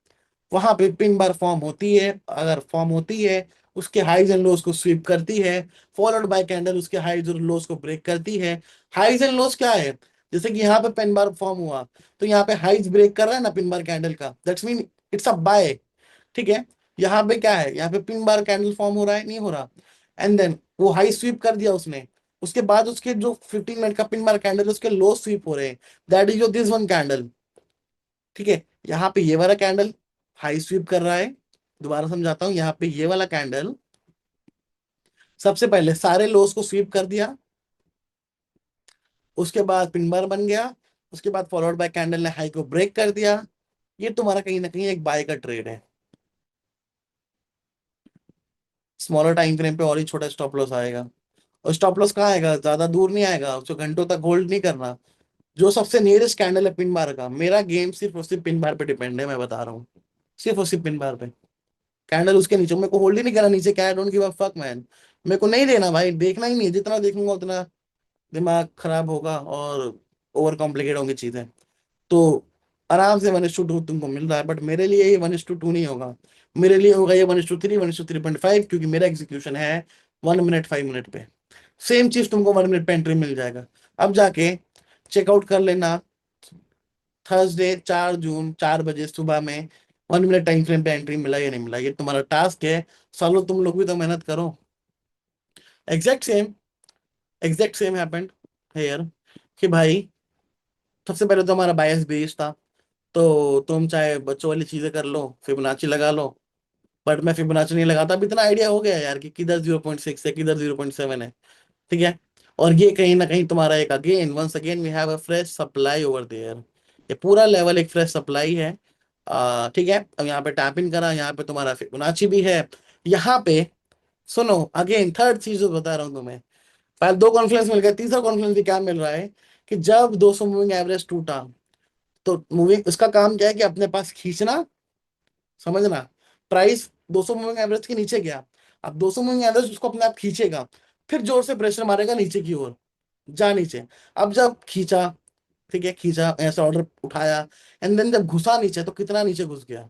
वहां पे पिन बार फॉर्म होती है। अगर फॉर्म होती है, उसके हाइज एंड लोज को स्वीप करती है, फॉलोड बाय कैंडल उसके हाइज और लोज को ब्रेक करती है। हाइज एंड लोज क्या है, जैसे कि यहाँ पे पिन बार फॉर्म हुआ तो यहाँ पे हाइज ब्रेक कर रहा है ना पिन बार कैंडल का, that's mean it's a buy. ठीक है, यहाँ पे क्या है, यहाँ पे पिन बार कैंडल फॉर्म हो रहा है, नहीं हो रहा, एंड देन वो हाई स्वीप कर दिया उसने, उसके बाद उसके जो 15 मिनट का पिन बार कैंडल उसके लो स्वीप हो रहे हैं, that is your this one candle. ठीक है, यहाँ पे ये वाला कैंडल हाई स्वीप कर रहा है। दोबारा समझाता हूँ, यहाँ पे ये वाला कैंडल सबसे पहले सारे लोस को स्वीप कर दिया, उसके बाद पिन बार बन गया, उसके बाद फॉलोड बाय कैंडल ने हाई को ब्रेक कर दिया। ये तुम्हारा कहीं ना कहीं एक बाय का ट्रेड है। स्मॉलर टाइम फ्रेम पे और ही छोटा स्टॉप लॉस आएगा, और स्टॉप लॉस कहाँ आएगा, ज्यादा दूर नहीं आएगा, उसको घंटों तक होल्ड नहीं करना। जो सबसे नियरेस्ट कैंडल है पिन बार का, मेरा गेम सिर्फ और सिर्फ पिन बार पे डिपेंड है, मैं बता रहा हूँ, सिर्फ और सिर्फ पिन बार पे। कैंडल उसके नीचे, मेरे को होल्ड ही नहीं करना नीचे, क्या, don't give a fuck man. मेरे को नहीं लेना भाई, देखना ही नहीं है, जितना देखूंगा उतना दिमाग खराब होगा और ओवर कॉम्प्लिकेट होंगी चीजें। तो आराम से 1:2 तुमको मिल रहा है, बट मेरे लिए ये 1:2 नहीं होगा, मेरे लिए होगा ये 1:3, 1:3.5, क्योंकि मेरा एग्जीक्यूशन है 1 मिनट 5 मिनट पे। सेम चीज तुमको 1 मिनट पे एंट्री मिल जाएगा। अब जाके चेकआउट कर लेना, थर्सडे 4 जून 4 बजे सुबह में 1 मिनट टाइम फ्रेम पे एंट्री मिला या नहीं मिला, ये तुम्हारा टास्क है। सालो तुम लोग भी तो मेहनत करो। Exact same, exact same happened here कि भाई सबसे पहले तो हमारा बायस बेस था, तो तुम चाहे बच्चों वाली चीजें कर लो, फिबोनाची लगा लो, बट मैं फिबोनाची नहीं लगाता। अब इतना आइडिया हो गया यार कि किधर 0.6 है, किधर 0.7 है। ठीक है, और ये कहीं ना कहीं तुम्हारा एक, again once again we have a fresh supply over there, ये पूरा लेवल एक फ्रेश सप्लाई है। ठीक है, अब यहाँ पे टैप इन करा, यहाँ पे तुम्हारा फिबोनाची भी है। यहाँ पे सुनो, अगेन थर्ड चीज जो बता रहा हूँ तुम्हें, पहले 2 कॉन्फ्लुएंस मिल गया, तीसरा कॉन्फ्लुएंस भी क्या मिल रहा है कि जब 200 मूविंग एवरेज टूटा, तो मूविंग उसका काम क्या है कि अपने पास खींचना, समझना। प्राइस 200 मूविंग एवरेज के नीचे गया, अब 200 मूविंग एवरेज उसको अपने आप खींचेगा, फिर जोर से प्रेशर मारेगा नीचे की ओर, जा नीचे। अब जब खींचा, ठीक है, खींचा ऐसा ऑर्डर उठाया, एंड देन जब घुसा नीचे तो कितना नीचे घुस गया।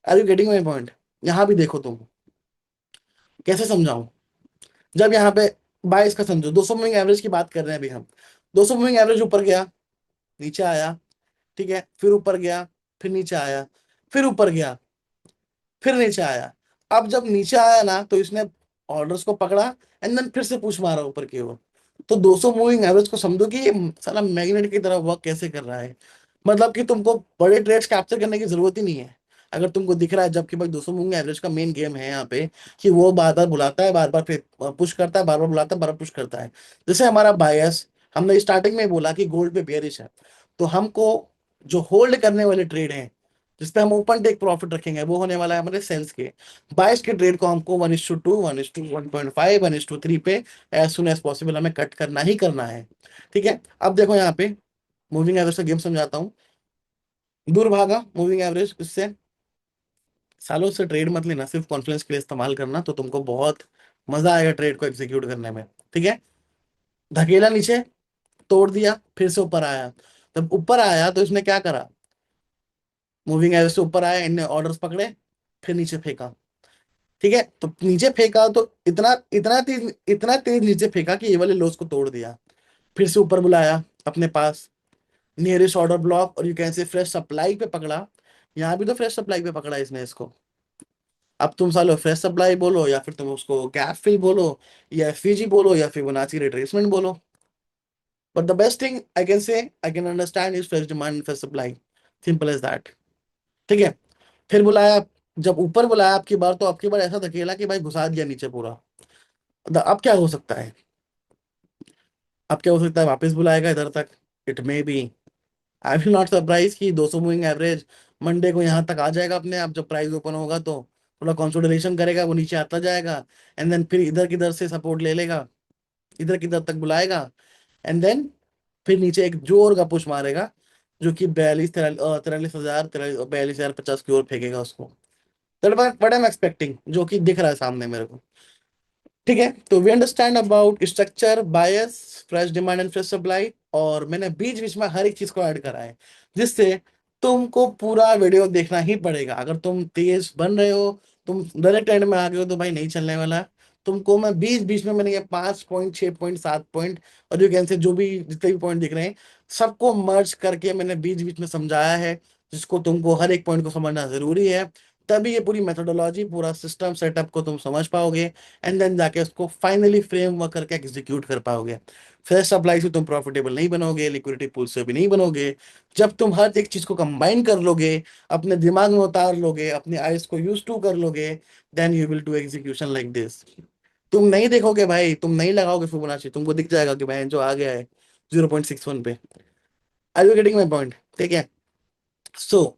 Are you getting my point? यहाँ भी देखो तुम, कैसे समझाऊं। जब यहाँ पे 22 का समझो, 200 मूविंग एवरेज की बात कर रहे हैं अभी हम, 200 मूविंग एवरेज ऊपर गया, नीचे आया, ठीक है, फिर ऊपर गया, फिर नीचे आया, फिर ऊपर गया, फिर नीचे आया। अब जब नीचे आया ना तो इसने ऑर्डर्स को पकड़ा, एंड देन फिर से पुश मारा ऊपर की ओर। तो 200 मूविंग एवरेज को समझो कि ये साला मैग्नेट की तरह वर्क कैसे कर रहा है। मतलब कि तुमको बड़े ट्रेड्स कैप्चर करने की जरूरत ही नहीं है, अगर तुमको दिख रहा है, जबकि भाई 200 मूविंग एवरेज का मेन गेम है यहाँ पे कि वो बार बार बुलाता है, बार बार पुश करता है, बार बार बुलाता है, बार बार पुश करता है। जैसे हमारा बायस, हमने स्टार्टिंग में बोला कि गोल्ड पे बेयरिश है, तो हमको जो होल्ड करने वाले ट्रेड हैं जिसपे हम ओपन टेक प्रॉफिट रखेंगे, वो होने वाला है हमारे सेल्स के। बाइस के ट्रेड को हमको 1:2, 1:1.5, 1:3 पे एज सुन एज पॉसिबल हमें कट करना ही करना है। ठीक है, अब देखो यहाँ पे मूविंग एवरेज का गेम समझाता हूँ। दूर भागा मूविंग एवरेज इससे, सालों से ट्रेड मत लेना, सिर्फ कॉन्फ्रेंस के लिए इस्तेमाल करना, तो तुमको बहुत मजा आएगा ट्रेड को एग्जीक्यूट करने में। ठीक है, धकेला नीचे, तोड़ दिया, फिर से ऊपर आया। तब ऊपर आया तो इसने क्या करा, मूविंग एवरेज से ऊपर आया, इनने ऑर्डर्स पकड़े, फिर नीचे फेंका। ठीक है, तो नीचे फेंका तो इतना इतना तेज नीचे फेंका कि ये वाले लोस को तोड़ दिया, फिर से ऊपर बुलाया अपने पास, नियरेस्ट ऑर्डर ब्लॉक, और you can say fresh supply पे पकड़ा। यहाँ भी तो फ्रेश सप्लाई पे पकड़ा इसने इसको, अब तुम सालो फ्रेश सप्लाई बोलो या फिर तुम उसको गैप फिल बोलो या एफवीजी बोलो या फिबोनाची रिट्रेसमेंट बोलो, but the best thing I can say I can understand is fresh demand and fresh supply, simple as that. ठीक है। फिर बुलाया, जब ऊपर बुलाया आपकी बार, तो आपकी बार ऐसा धकेला कि भाई घुसा दिया नीचे पूरा। अब क्या हो सकता है? अब क्या हो सकता है? वापस बुलाएगा इधर तक, it may be. I will not surprise कि 200 मूविंग एवरेज मंडे को यहाँ तक आ जाएगा अपने आप, जब प्राइस ओपन होगा तो थोड़ा कंसोलिडेशन करेगा, वो नीचे आता जाएगा, एंड देन फिर इधर किधर से सपोर्ट ले लेगा, इधर किधर तक बुलाएगा, एंड देन फिर नीचे एक जोर का पुश मारेगा, जो कि 43,000 42,050 की ओर फेंकेगा उसको। That what I am expecting, जो कि दिख रहा है सामने मेरे को। ठीक है। तो we understand about structure, bias, fresh demand and fresh supply, और मैंने बीच बीच में हर एक चीज को ऐड करा है, जिससे तुमको पूरा वीडियो देखना ही पड़ेगा। अगर तुम तेज बन रहे हो, तुम डायरेक्ट एंड में आ गए हो, तो भाई नहीं चलने वाला। तुमको मैं बीच बीच में मैंने ये 5 पॉइंट, 6 पॉइंट, 7 पॉइंट, और यू कैन से जो भी जितने भी पॉइंट दिख रहे हैं, सबको मर्ज करके मैंने बीच बीच में समझाया है, जिसको तुमको हर एक पॉइंट को समझना जरूरी है। तभी ये पूरी मेथोडोलॉजी, पूरा सिस्टम सेटअप को तुम समझ पाओगे, एंड देन जाके उसको फाइनली फ्रेमवर्क करके एग्जीक्यूट कर पाओगे। फ्रेश सप्लाई से तुम प्रॉफिटेबल नहीं बनोगे, लिक्विडिटी पूल से भी नहीं बनोगे। जब तुम हर एक चीज को कंबाइन कर लोगे, अपने दिमाग में उतार लोगे, अपने आइज को यूज टू कर लोगे, then you will do execution like this. तुम नहीं देखोगे भाई, तुम नहीं लगाओगे फिबोनाची, तुमको दिख जाएगा कि भाई जो आ गया है 0.61 पे। Are you getting my point? ठीक है। सो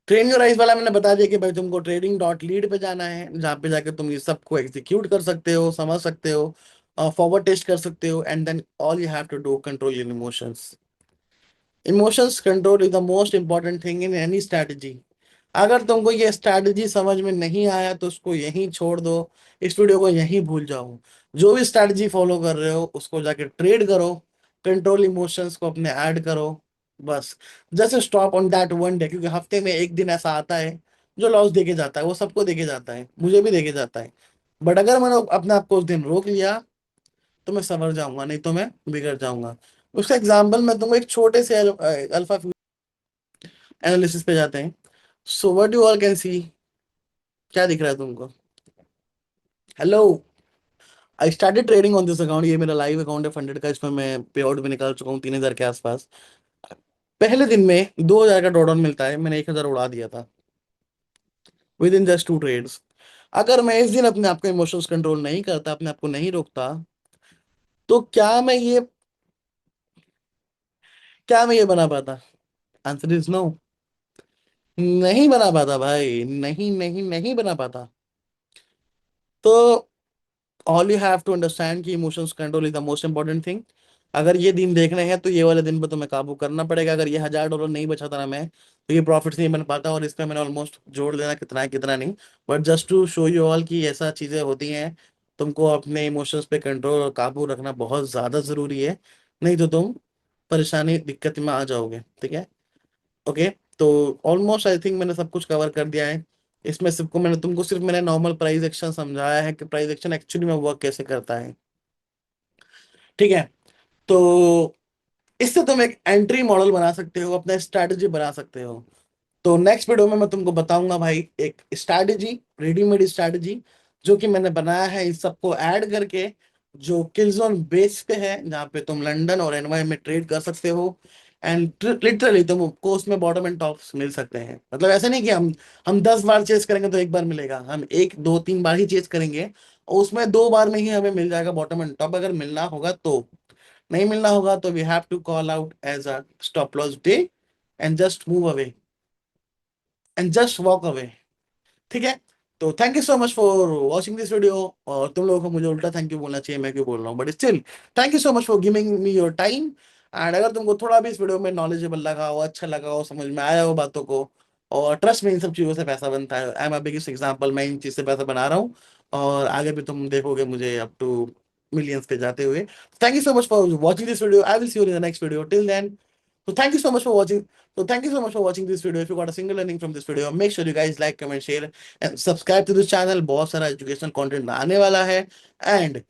ट्रेन योर आइज वाला मैंने बता दिया कि भाई तुमको trading.lead पे जाना है, जहाँ पे जाके तुम ये सबको एग्जीक्यूट कर सकते हो, समझ सकते हो, फॉरवर्ड टेस्ट कर सकते हो, and then all you have to do control your emotions. Emotions control is the most important thing in any strategy. अगर तुमको ये स्ट्रैटेजी समझ में नहीं आया तो उसको यहीं छोड़ दो, इस वीडियो को यहीं भूल जाओ। जो भी स्ट्रैटेजी फॉलो कर रहे हो उसको जाके ट्रेड करो, कंट्रोल इमोशंस को अपने ऐड करो, बस। जैसे stop on that one day, क्योंकि हफ्ते में एक दिन ऐसा आता है जो लॉस देके जाता है, वो सबको देके जाता है, मुझे भी देके जाता है। बट अगर मैंने अपने आप को उस दिन रोक लिया तो मैं संवर जाऊंगा, नहीं तो मैं बिगड़ जाऊंगा। उसका एग्जाम्पल मैं तुमको एक छोटे से अल्फा एनालिसिस पे जाते हैं। So what you all can see, क्या दिख रहा है तुमको? Hello. I started trading on this account, ये मेरा लाइव अकाउंट है फंडेड का, इसमें मैं पे आउट भी निकाल चुका हूँ 3,000 के आसपास। पहले दिन में 2,000 का ड्रॉडाउन मिलता है, मैंने 1,000 उड़ा दिया था विद इन जस्ट 2 ट्रेड्स। अगर मैं इस दिन अपने आप को इमोशंस कंट्रोल नहीं करता, अपने आप को नहीं रोकता, तो क्या मैं ये बना पाता? Answer is no. नहीं बना पाता भाई, नहीं नहीं नहीं बना पाता। तो all you have to understand कि emotions control is the most important thing. अगर ये दिन देखने हैं तो ये वाले दिन पे तुम्हें काबू करना पड़ेगा। अगर ये $1,000 नहीं बचा था ना मैं, तो ये प्रॉफिट नहीं बन पाता, और इस पे मैंने ऑलमोस्ट जोड़ देना कितना है कितना नहीं। But just to show you all कि ऐसा चीजें होती हैं, तुमको अपने इमोशंस पे कंट्रोल और काबू रखना बहुत ज्यादा जरूरी है, नहीं तो तुम परेशानी दिक्कत में आ जाओगे। ठीक है। ओके। तो ऑलमोस्ट आई थिंक मैंने सब कुछ कवर कर दिया है। इसमें सबको मैंने तुमको सिर्फ मैंने नॉर्मल प्राइस एक्शन समझाया है कि प्राइस एक्शन एक्चुअली में वर्क कैसे करता है। ठीक है। तो इससे तुम एक एंट्री मॉडल बना सकते हो, अपना स्ट्रैटेजी बना सकते हो। तो नेक्स्ट वीडियो में मैं तुमको बताऊंगा भाई एक स्ट्रैटेजी, रेडीमेड स्ट्रैटेजी, जो कि मैंने बनाया है इस सबको ऐड करके, जो किलजोन बेस पे है, जहाँ पे तुम लंदन और एनवाई में ट्रेड कर सकते हो। एंड लिटरली तुमको उसमें बॉटम एंड टॉप्स मिल सकते हैं। मतलब ऐसा नहीं कि हम 10 बार चेस करेंगे तो एक बार मिलेगा, हम एक दो तीन बार ही चेस करेंगे, और उसमें 2 बार में ही हमें मिल जाएगा बॉटम एंड टॉप, अगर मिलना होगा तो। नहीं मिलना होगा तो we have to call out as a stop loss day, and just move away, and just walk away. ठीक है। तो thank you so much for watching this video. और तुम लोगों को मुझे उल्टा थैंक यू बोलना चाहिए, मैं क्यों बोल रहा हूँ, but still thank you so much for giving me your time. And अगर तुमको थोड़ा भी इस वीडियो में नॉलेजेबल लगा हो, अच्छा लगा हो, समझ में आया हो बातों को, और ट्रस्ट में इन सब चीज़ों से पैसा बनता है, I am a biggest example, मैं इन चीज़ से पैसा बना रहा हूँ, और आगे भी तुम देखोगे मुझे अप टू मिलियंस पे जाते हुए। Thank you so much for watching this video, I will see you in the next video, till then. So thank you so much for watching. So thank you so much for watching this video. If you got a single learning from this video, make sure you guys like, comment, share, and subscribe to this channel. बहुत सारा educational content आने वाला है, and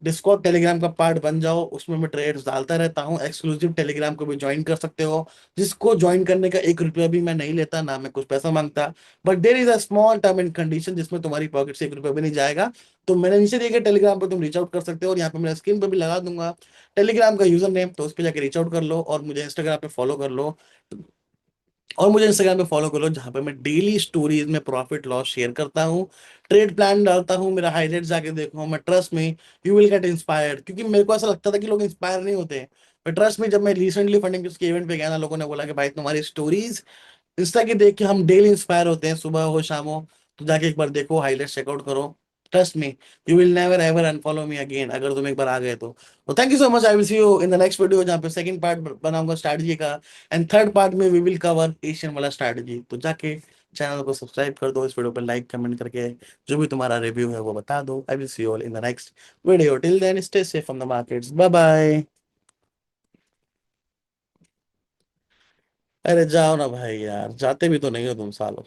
डिस्कॉर्ड टेलीग्राम का पार्ट बन जाओ, उसमें मैं ट्रेड्स डालता रहता हूँ। एक्सक्लूसिव टेलीग्राम को भी ज्वाइन कर सकते हो, जिसको ज्वाइन करने का 1 रुपया भी मैं नहीं लेता, ना मैं कुछ पैसा मांगता। But there is a small term and condition जिसमें तुम्हारी पॉकेट से 1 रुपया भी नहीं जाएगा। तो मैंने नीचे दिए गए टेलीग्राम पर तुम रीच आउट कर सकते हो, और यहाँ पे मेरा स्क्रीन पर भी लगा दूंगा टेलीग्राम का यूजर नेम, तो उस पर जाके रीच आउट कर लो, और मुझे इंस्टाग्राम पे फॉलो कर लो। जहाँ पे मैं डेली स्टोरीज में प्रॉफिट लॉस शेयर करता हूँ, ट्रेड प्लान डालता हूँ, मेरा हाईलाइट जाके देखो। मैं ट्रस्ट में यू विल गेट इंस्पायर्ड, क्योंकि मेरे को ऐसा लगता था कि लोग इंस्पायर नहीं होते। पर ट्रस्ट में, जब मैं रिसेंटली फंडिंग उसके इवेंट पे गया ना, लोगों ने बोला कि भाई तुम्हारी स्टोरीज इंस्टा की देख के हम डेली इंस्पायर होते हैं, सुबह हो शाम हो। तो जाके एक बार देखो, हाईलाइट चेकआउट करो। Trust me, you will never ever unfollow me again, अगर तुम एक बार आ गए तो thank you so much. I will see you in the next video, जहाँ पे सेकंड पार्ट बनाऊंगा स्ट्रैटेजी का, एंड थर्ड पार्ट में वी विल कवर एशियन वाला स्ट्रैटेजी। तो जाके चैनल को सब्सक्राइब कर दो, इस वीडियो पर लाइक कमेंट करके जो भी तुम्हारा रिव्यू है वो बता दो। I will see you all in the next video, till then stay safe from the markets, bye bye. अरे जाओ ना भाई यार, जाते भी तो नहीं हो तुम सालों।